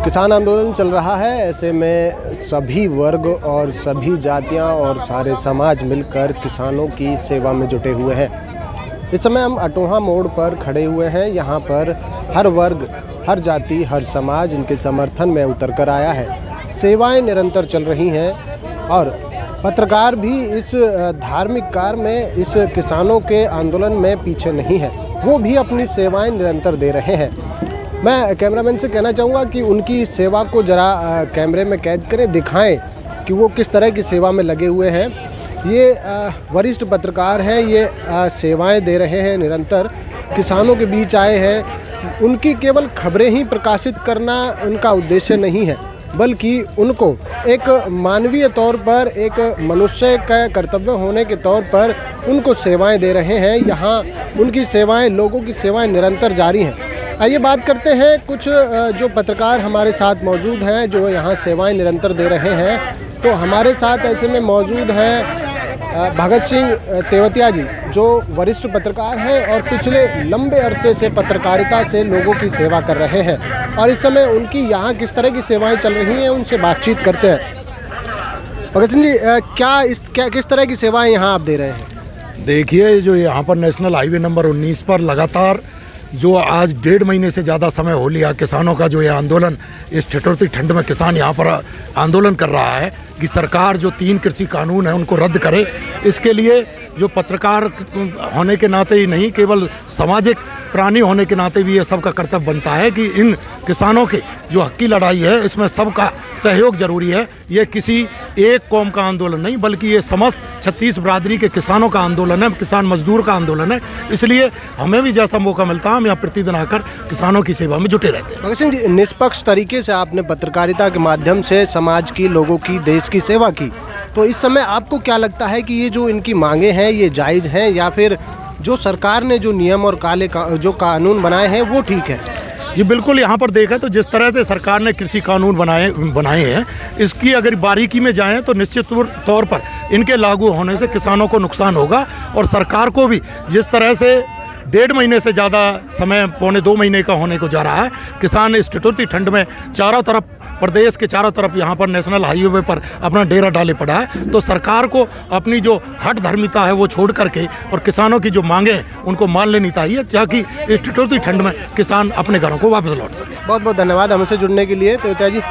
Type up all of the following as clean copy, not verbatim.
किसान आंदोलन चल रहा है, ऐसे में सभी वर्ग और सभी जातियां और सारे समाज मिलकर किसानों की सेवा में जुटे हुए हैं। इस समय हम अटोहा मोड़ पर खड़े हुए हैं। यहाँ पर हर वर्ग, हर जाति, हर समाज इनके समर्थन में उतर कर आया है। सेवाएं निरंतर चल रही हैं और पत्रकार भी इस धार्मिक कार्य में, इस किसानों के आंदोलन में पीछे नहीं है। वो भी अपनी सेवाएं निरंतर दे रहे हैं। मैं कैमरामैन से कहना चाहूँगा कि उनकी सेवा को ज़रा कैमरे में कैद करें, दिखाएं कि वो किस तरह की सेवा में लगे हुए हैं। ये वरिष्ठ पत्रकार हैं, ये सेवाएं दे रहे हैं निरंतर, किसानों के बीच आए हैं। उनकी केवल खबरें ही प्रकाशित करना उनका उद्देश्य नहीं है, बल्कि उनको एक मानवीय तौर पर, एक मनुष्य का कर्तव्य होने के तौर पर उनको सेवाएं दे रहे हैं। यहाँ उनकी सेवाएं, लोगों की सेवाएं निरंतर जारी हैं। आइए बात करते हैं कुछ जो पत्रकार हमारे साथ मौजूद हैं, जो यहाँ सेवाएं निरंतर दे रहे हैं। तो हमारे साथ ऐसे में मौजूद हैं भगत सिंह तेवतिया जी, जो वरिष्ठ पत्रकार हैं और पिछले लंबे अरसे से पत्रकारिता से लोगों की सेवा कर रहे हैं। और इस समय उनकी यहाँ किस तरह की सेवाएं चल रही हैं, उनसे बातचीत करते हैं। भगत सिंह जी, किस तरह की सेवाएं यहाँ आप दे रहे हैं? देखिए, जो यहाँ पर नेशनल हाईवे नंबर 19 पर लगातार जो आज 1.5 महीने से ज़्यादा समय हो लिया किसानों का जो ये आंदोलन, इस ठिठुरती ठंड में किसान यहाँ पर आंदोलन कर रहा है कि सरकार जो 3 कृषि कानून है उनको रद्द करे। इसके लिए जो पत्रकार होने के नाते ही नहीं, केवल सामाजिक प्राणी होने के नाते भी ये सबका कर्तव्य बनता है कि इन किसानों के जो हक की लड़ाई है, इसमें सबका सहयोग जरूरी है। ये किसी एक कौम का आंदोलन नहीं, बल्कि ये समस्त 36 बिरादरी के किसानों का आंदोलन है, किसान मजदूर का आंदोलन है। इसलिए हमें भी जैसा मौका मिलता है हम यहाँ प्रतिदिन आकर किसानों की सेवा में जुटे रहते हैं। भगत सिंह जी, निष्पक्ष तरीके से आपने पत्रकारिता के माध्यम से समाज की, लोगों की, देश की सेवा की, तो इस समय आपको क्या लगता है कि ये जो इनकी मांगे हैं ये जायज़ हैं, या फिर जो सरकार ने जो नियम और जो कानून बनाए हैं वो ठीक है? जी बिल्कुल, यहाँ पर देखा तो जिस तरह से सरकार ने कृषि कानून बनाए हैं, इसकी अगर बारीकी में जाएं तो निश्चित तौर पर इनके लागू होने से किसानों को नुकसान होगा। और सरकार को भी जिस तरह से 1.5 महीने से ज़्यादा समय, 1.25 महीने का होने को जा रहा है, किसान इस ठिठुरती ठंड में चारों तरफ, प्रदेश के चारों तरफ यहाँ पर नेशनल हाईवे पर अपना डेरा डाले पड़ा है। तो सरकार को अपनी जो हठ धर्मिता है वो छोड़ करके और किसानों की जो मांगे हैं उनको मान लेनी चाहिए, ताकि इस ठिठुरती ठंड में किसान अपने घरों को वापस लौट सके। बहुत बहुत धन्यवाद हमसे जुड़ने के लिए तेवतिया जी।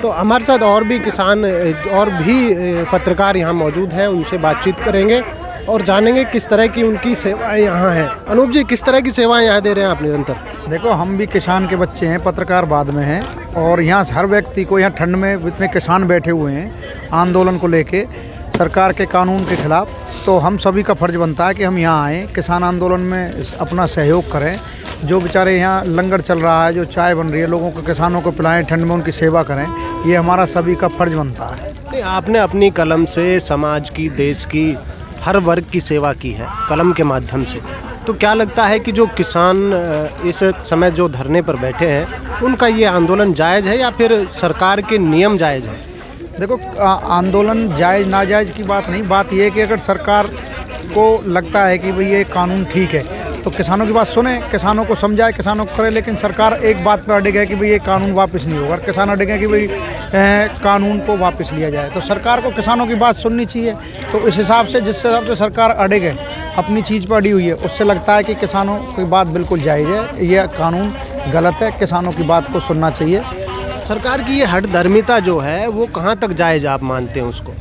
तो हमारे साथ और भी किसान और भी पत्रकार यहाँ मौजूद हैं, उनसे बातचीत करेंगे और जानेंगे किस तरह की उनकी सेवाएं यहाँ हैं। अनूप जी, किस तरह की सेवाएं यहाँ दे रहे हैं आप निरंतर? देखो, हम भी किसान के बच्चे हैं, पत्रकार बाद में हैं, और यहाँ हर व्यक्ति को, यहाँ ठंड में इतने किसान बैठे हुए हैं आंदोलन को लेके सरकार के कानून के खिलाफ, तो हम सभी का फर्ज बनता है कि हम यहाँ आएँ, किसान आंदोलन में अपना सहयोग करें। जो बेचारे यहाँ लंगर चल रहा है, जो चाय बन रही है, लोगों को, किसानों को पिलाएं, ठंड में उनकी सेवा करें, ये हमारा सभी का फर्ज बनता है। आपने अपनी कलम से समाज की, देश की, हर वर्ग की सेवा की है कलम के माध्यम से, तो क्या लगता है कि जो किसान इस समय जो धरने पर बैठे हैं, उनका ये आंदोलन जायज़ है या फिर सरकार के नियम जायज़ है? देखो, आंदोलन जायज़ नाजायज़ की बात नहीं, बात ये है कि अगर सरकार को लगता है कि भाई ये कानून ठीक है तो किसानों की बात सुने, किसानों को समझाए, किसानों को करे। लेकिन सरकार एक बात पर अड़े है कि भाई ये कानून वापस नहीं होगा, किसान अड़े हैं कि भाई कानून को वापस लिया जाए, तो सरकार को किसानों की बात सुननी चाहिए। तो इस हिसाब से, जिस हिसाब से सरकार अड़े गए, अपनी चीज़ पर अड़ी हुई है, उससे लगता है कि किसानों की बात बिल्कुल जायज़ है, यह कानून गलत है, किसानों की बात को सुनना चाहिए। सरकार की ये हठ धर्मिता जो है वो कहाँ तक जायज़ आप मानते हैं उसको?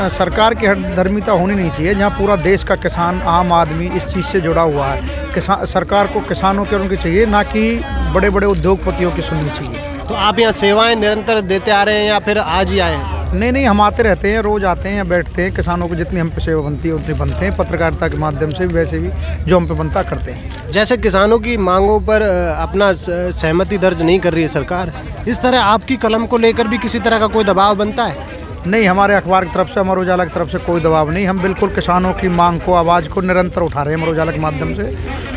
सरकार की हठ धर्मिता होनी नहीं चाहिए, जहाँ पूरा देश का किसान, आम आदमी इस चीज़ से जुड़ा हुआ है। सरकार को किसानों की उनकी चाहिए, ना कि बड़े बड़े उद्योगपतियों की सुननी चाहिए। तो आप यहाँ सेवाएं निरंतर देते आ रहे हैं या फिर आज ही आए हैं? नहीं, हम आते रहते हैं, रोज़ आते हैं या बैठते हैं, किसानों को जितनी हम पे सेवा बनती है उतनी बनते हैं, पत्रकारिता के माध्यम से वैसे भी जो हम पे बनता करते हैं। जैसे किसानों की मांगों पर अपना सहमति दर्ज नहीं कर रही है सरकार, इस तरह आपकी कलम को लेकर भी किसी तरह का कोई दबाव बनता है? नहीं, हमारे अखबार की तरफ से, अमर उजाला की तरफ से कोई दबाव नहीं। हम बिल्कुल किसानों की मांग को, आवाज़ को निरंतर उठा रहे हैं अमर उजाला के माध्यम से,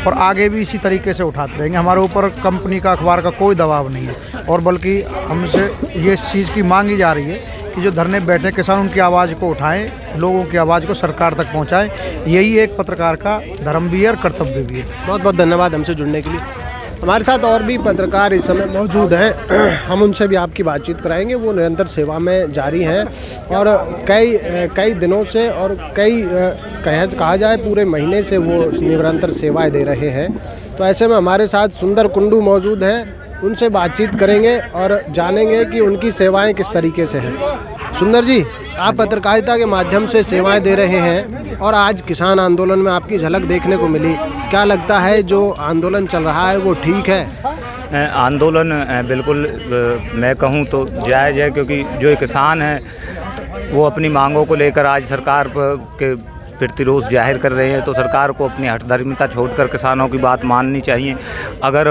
और आगे भी इसी तरीके से उठाते रहेंगे। हमारे ऊपर कंपनी का, अखबार का कोई दबाव नहीं है, और बल्कि हमसे ये इस चीज़ की मांगी जा रही है कि जो धरने बैठे किसान, उनकी आवाज़ को उठाएं, लोगों की आवाज़ को सरकार तक पहुँचाएँ। यही एक पत्रकार का धर्म भी है और कर्तव्य भी है। बहुत बहुत धन्यवाद हमसे जुड़ने के लिए। हमारे साथ और भी पत्रकार इस समय मौजूद हैं, हम उनसे भी आपकी बातचीत कराएंगे। वो निरंतर सेवा में जारी हैं और कई दिनों से और कहा जाए पूरे महीने से वो निरंतर सेवाएं दे रहे हैं। तो ऐसे में हमारे साथ सुंदर कुंडू मौजूद हैं, उनसे बातचीत करेंगे और जानेंगे कि उनकी सेवाएं किस तरीके से हैं। सुंदर जी, आप पत्रकारिता के माध्यम से सेवाएं दे रहे हैं और आज किसान आंदोलन में आपकी झलक देखने को मिली। क्या लगता है जो आंदोलन चल रहा है वो ठीक है? आंदोलन बिल्कुल मैं कहूँ तो जायज़ है, क्योंकि जो किसान हैं वो अपनी मांगों को लेकर आज सरकार के प्रतिरोध जाहिर कर रहे हैं। तो सरकार को अपनी हठधर्मिता छोड़कर किसानों की बात माननी चाहिए। अगर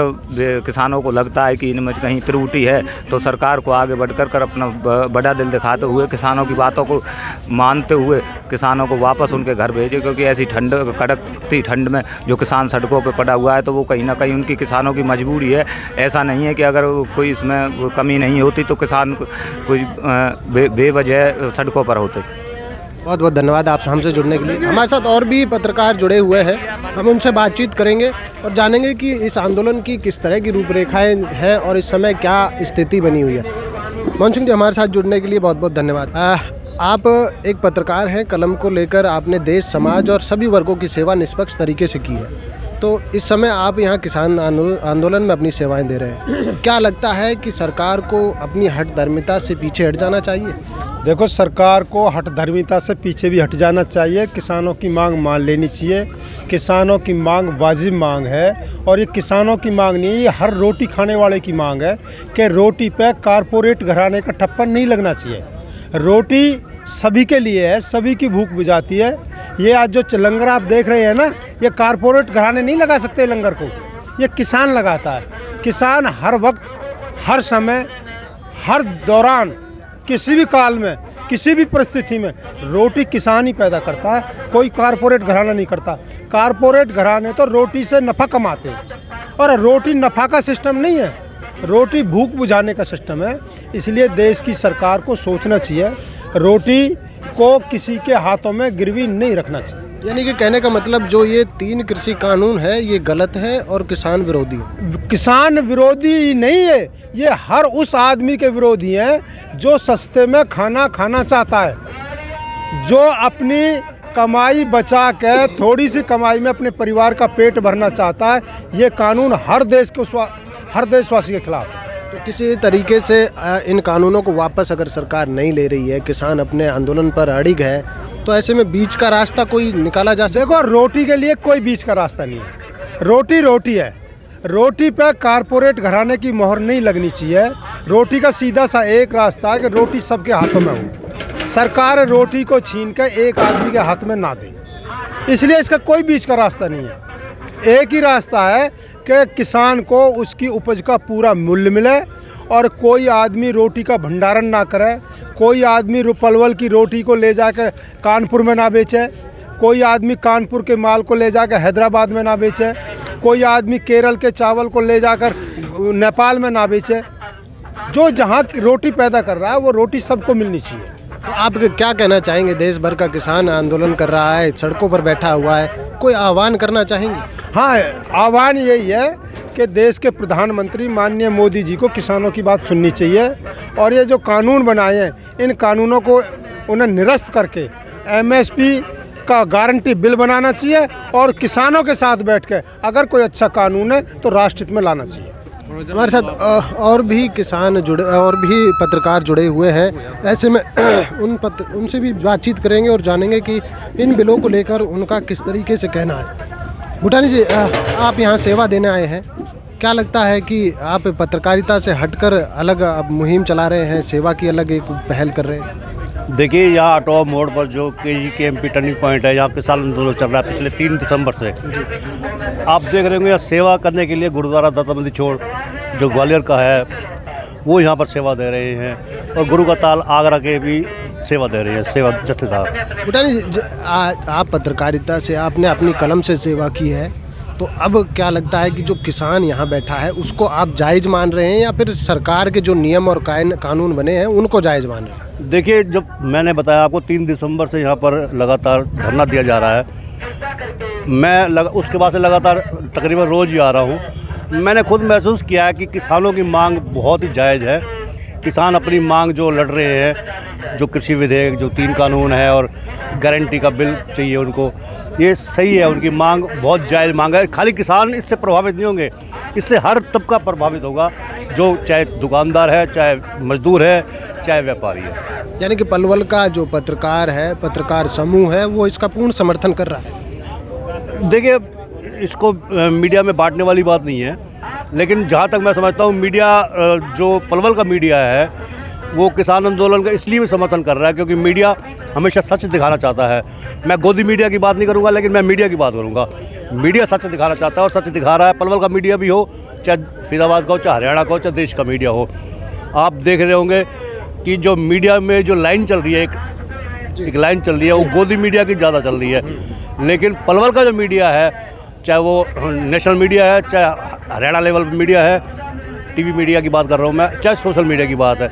किसानों को लगता है कि इनमें कहीं त्रुटि है तो सरकार को आगे बढ़कर अपना बड़ा दिल दिखाते हुए किसानों की बातों को मानते हुए किसानों को वापस उनके घर भेजे, क्योंकि ऐसी कड़कती ठंड में जो किसान सड़कों पर पड़ा हुआ है तो वो कहीं ना कहीं उनकी किसानों की मजबूरी है। ऐसा नहीं है कि अगर कोई इसमें कमी नहीं होती तो किसान कोई बेवजह सड़कों पर होते। बहुत बहुत धन्यवाद आप हमसे जुड़ने के लिए। हमारे साथ और भी पत्रकार जुड़े हुए हैं, हम उनसे बातचीत करेंगे और जानेंगे कि इस आंदोलन की किस तरह की रूपरेखाएं हैं और इस समय क्या स्थिति बनी हुई है। मोहन सिंह जी, हमारे साथ जुड़ने के लिए बहुत बहुत धन्यवाद। आप एक पत्रकार हैं, कलम को लेकर आपने देश, समाज और सभी वर्गों की सेवा निष्पक्ष तरीके से की है। तो इस समय आप यहाँ किसान आंदोलन में अपनी सेवाएं दे रहे हैं। क्या लगता है कि सरकार को अपनी हठधर्मिता से पीछे हट जाना चाहिए? देखो, सरकार को हठधर्मिता से पीछे भी हट जाना चाहिए। किसानों की मांग मान लेनी चाहिए। किसानों की मांग वाजिब मांग है और ये किसानों की मांग नहीं है, ये हर रोटी खाने वाले की मांग है कि रोटी पे कारपोरेट घराने का ठप्पा नहीं लगना चाहिए। रोटी सभी के लिए है, सभी की भूख बुझाती है। ये आज जो लंगर आप देख रहे हैं ना, ये कारपोरेट घराने नहीं लगा सकते लंगर को, ये किसान लगाता है। किसान हर वक्त, हर समय, हर दौरान, किसी भी काल में, किसी भी परिस्थिति में रोटी किसान ही पैदा करता है, कोई कारपोरेट घराना नहीं करता। कारपोरेट घराने तो रोटी से नफ़ा कमाते हैं और रोटी नफ़ा का सिस्टम नहीं है, रोटी भूख बुझाने का सिस्टम है। इसलिए देश की सरकार को सोचना चाहिए, रोटी को किसी के हाथों में गिरवी नहीं रखना चाहिए। यानी कि कहने का मतलब जो ये 3 कृषि कानून है ये गलत है और किसान विरोधी है। किसान विरोधी नहीं है, ये हर उस आदमी के विरोधी हैं जो सस्ते में खाना खाना चाहता है, जो अपनी कमाई बचा के थोड़ी सी कमाई में अपने परिवार का पेट भरना चाहता है। ये कानून हर देशवासी के खिलाफ है। तो किसी तरीके से इन कानूनों को वापस अगर सरकार नहीं ले रही है, किसान अपने आंदोलन पर अड़िग है, तो ऐसे में बीच का रास्ता कोई निकाला जा सकता? देखो, रोटी के लिए कोई बीच का रास्ता नहीं है। रोटी रोटी है, रोटी पे कारपोरेट घराने की मोहर नहीं लगनी चाहिए। रोटी का सीधा सा एक रास्ता है कि रोटी सबके हाथों में हो। सरकार रोटी को छीन कर एक आदमी के हाथ में ना दे, इसलिए इसका कोई बीच का रास्ता नहीं है। एक ही रास्ता है कि किसान को उसकी उपज का पूरा मूल्य मिले और कोई आदमी रोटी का भंडारण ना करे। कोई आदमी पलवल की रोटी को ले जाकर कानपुर में ना बेचे, कोई आदमी कानपुर के माल को ले जाकर हैदराबाद में ना बेचे, कोई आदमी केरल के चावल को ले जाकर नेपाल में ना बेचे। जो जहाँ की रोटी पैदा कर रहा है वो रोटी सबको मिलनी चाहिए। तो आप क्या कहना चाहेंगे? देश भर का किसान आंदोलन कर रहा है, सड़कों पर बैठा हुआ है, कोई आह्वान करना चाहेंगे? हाँ, आह्वान यही है कि देश के प्रधानमंत्री माननीय मोदी जी को किसानों की बात सुननी चाहिए और ये जो कानून बनाए हैं इन कानूनों को उन्हें निरस्त करके MSP का गारंटी बिल बनाना चाहिए और किसानों के साथ बैठ के अगर कोई अच्छा कानून है तो राष्ट्रहित में लाना चाहिए। हमारे साथ और भी किसान जुड़े और भी पत्रकार जुड़े हुए हैं। ऐसे में उनसे भी बातचीत करेंगे और जानेंगे कि इन बिलों को लेकर उनका किस तरीके से कहना है। भूटानी जी, आप यहाँ सेवा देने आए हैं, क्या लगता है कि आप पत्रकारिता से हटकर अलग अब मुहिम चला रहे हैं, सेवा की अलग एक पहल कर रहे हैं? देखिए, यहाँ अटवा मोड़ पर जो KGKMP टर्निंग पॉइंट है, यहाँ किसान आंदोलन चल रहा है पिछले 3 दिसंबर से। आप देख रहे होंगे यहाँ सेवा करने के लिए गुरुद्वारा दत्ताबंदी छोड़ जो ग्वालियर का है वो यहाँ पर सेवा दे रहे हैं और गुरु का ताल आगरा के भी सेवा दे रहे हैं, सेवा जत्थेदार। भूटानी जी, आप पत्रकारिता से आपने अपनी कलम से सेवा की है, तो अब क्या लगता है कि जो किसान यहाँ बैठा है उसको आप जायज़ मान रहे हैं या फिर सरकार के जो नियम और कानून बने हैं उनको जायज़ मान रहे हैं? देखिए, जब मैंने बताया आपको 3 दिसंबर से यहाँ पर लगातार धरना दिया जा रहा है, मैं उसके बाद से लगातार तकरीबन रोज़ ही आ रहा हूँ, मैंने खुद महसूस किया है कि किसानों की मांग बहुत ही जायज़ है। किसान अपनी मांग जो लड़ रहे हैं, जो कृषि विधेयक, जो 3 कानून है और गारंटी का बिल चाहिए उनको, ये सही है। उनकी मांग बहुत जायज़ मांग है। खाली किसान इससे प्रभावित नहीं होंगे, इससे हर तबका प्रभावित होगा, जो चाहे दुकानदार है, चाहे मजदूर है, चाहे व्यापारी है। यानी कि पलवल का जो पत्रकार है, पत्रकार समूह है, वो इसका पूर्ण समर्थन कर रहा है। देखिए, इसको मीडिया में बांटने वाली बात नहीं है, लेकिन जहाँ तक मैं समझता हूँ मीडिया, जो पलवल का मीडिया है, वो किसान आंदोलन का इसलिए भी समर्थन कर रहा है क्योंकि मीडिया हमेशा सच दिखाना चाहता है। मैं गोदी मीडिया की बात नहीं करूँगा, लेकिन मैं मीडिया की बात करूँगा। मीडिया सच दिखाना चाहता है और सच दिखा रहा है। पलवल का मीडिया भी हो, चाहे फरीदाबाद का हो, चाहे हरियाणा का हो, चाहे देश का मीडिया हो। आप देख रहे होंगे कि जो मीडिया में जो लाइन चल रही है, एक लाइन चल रही है, वो गोदी मीडिया की ज़्यादा चल रही है। लेकिन पलवल का जो मीडिया है, चाहे वो नेशनल मीडिया है, चाहे हरियाणा लेवल मीडिया है, टीवी मीडिया की बात कर रहा हूँ मैं, चाहे सोशल मीडिया की बात है,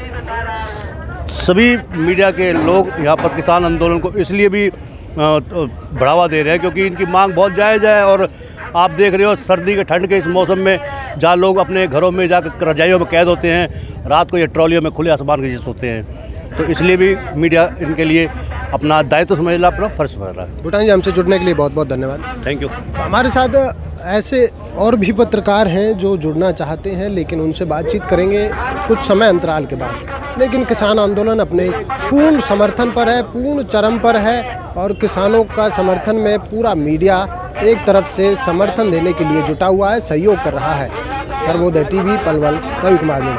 सभी मीडिया के लोग यहाँ पर किसान आंदोलन को इसलिए भी बढ़ावा दे रहे हैं क्योंकि इनकी मांग बहुत जायज़ है। और आप देख रहे हो सर्दी के ठंड के इस मौसम में जहाँ लोग अपने घरों में जाकर रजाइयों में कैद होते हैं, रात को ये ट्रॉलियों में खुले आसमान के नीचे सोते हैं, तो इसलिए भी मीडिया इनके लिए अपना दायित्व समझ रहा है, अपना फर्ज समझ रहा है। भूटान जी, हमसे जुड़ने के लिए बहुत बहुत धन्यवाद। Thank you. हमारे साथ ऐसे और भी पत्रकार हैं जो जुड़ना चाहते हैं, लेकिन उनसे बातचीत करेंगे कुछ समय अंतराल के बाद। लेकिन किसान आंदोलन अपने पूर्ण समर्थन पर है, पूर्ण चरम पर है और किसानों का समर्थन में पूरा मीडिया एक तरफ से समर्थन देने के लिए जुटा हुआ है, सहयोग कर रहा है। सर्वोदय टीवी, पलवल, रवि कुमार मीणा।